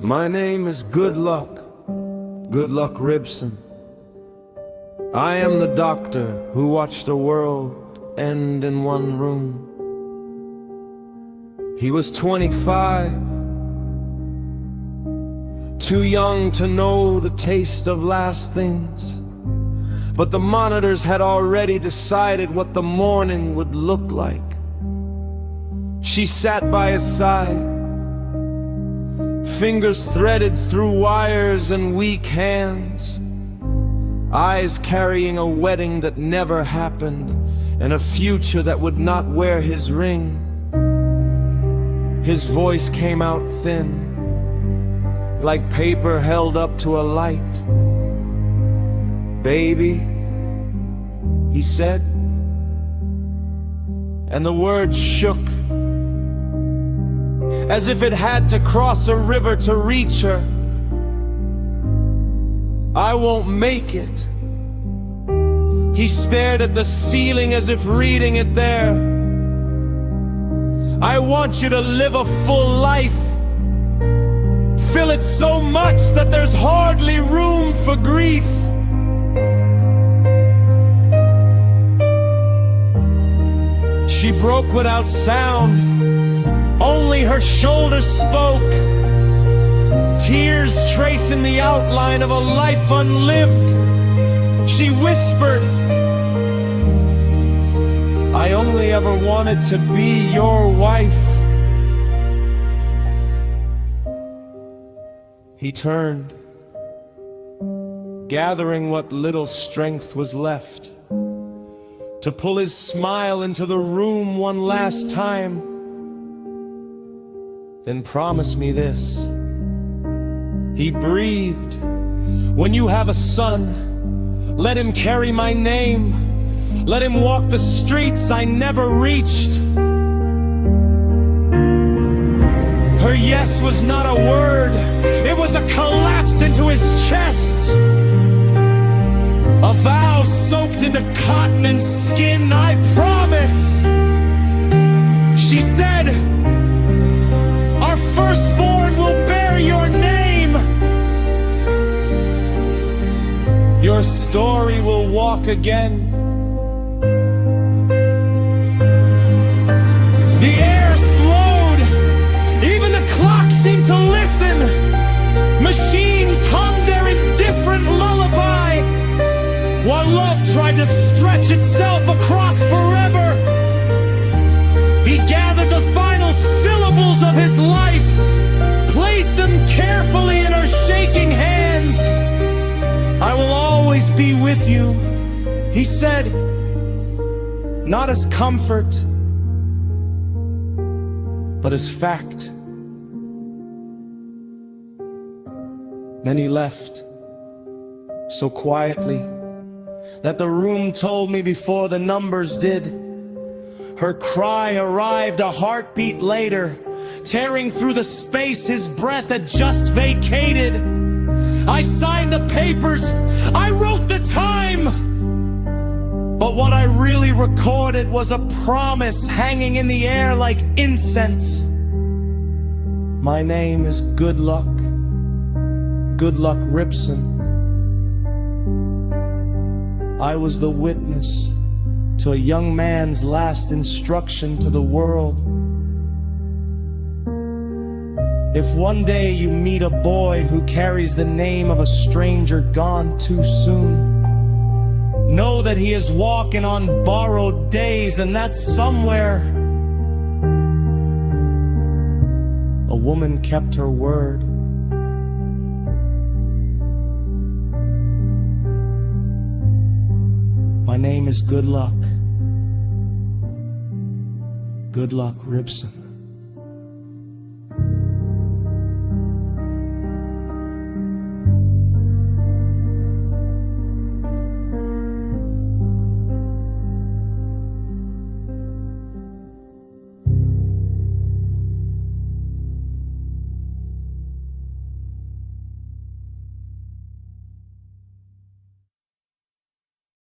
My name is Goodluck Ribson. I am the doctor who watched the world end in one room. He was 25, too young to know the taste of last things, but the monitors had already decided what the morning would look like. She sat by his side, fingers threaded through wires and weak hands, eyes carrying a wedding that never happened and a future that would not wear his ring. His voice came out thin, like paper held up to a light. "Baby," he said, and the words shook as if it had to cross a river to reach her. "I won't make it." He stared at the ceiling as if reading it there. "I want you to live a full life. Fill it so much that there's hardly room for grief." She broke without sound. Only her shoulders spoke, tears tracing the outline of a life unlived. She whispered, "I only ever wanted to be your wife." He turned, gathering what little strength was left, to pull his smile into the room one last time. "Then promise me this," he breathed. "When you have a son, let him carry my name. Let him walk the streets I never reached." Her yes was not a word, it was a collapse into his chest. A vow soaked into cotton and skin. "I promise," she said. "Our firstborn will bear your name. Your story will walk again." The air slowed. Even the clock seemed to listen. Machines hummed their indifferent lullaby, while love tried to stretch itself across forever. He gathered the final syllables of his life, placed them carefully in her shaking hands. "I will always be with you," he said, "not as comfort, but as fact." Then he left, so quietly that the room told me before the numbers did. Her cry arrived a heartbeat later, tearing through the space his breath had just vacated. I signed the papers, I wrote the time, but what I really recorded was a promise hanging in the air like incense. My name is Goodluck Ribson. I was the witness to a young man's last instruction to the world. If one day you meet a boy who carries the name of a stranger gone too soon, know that he is walking on borrowed days, and that somewhere a woman kept her word. My name is Goodluck Ribson.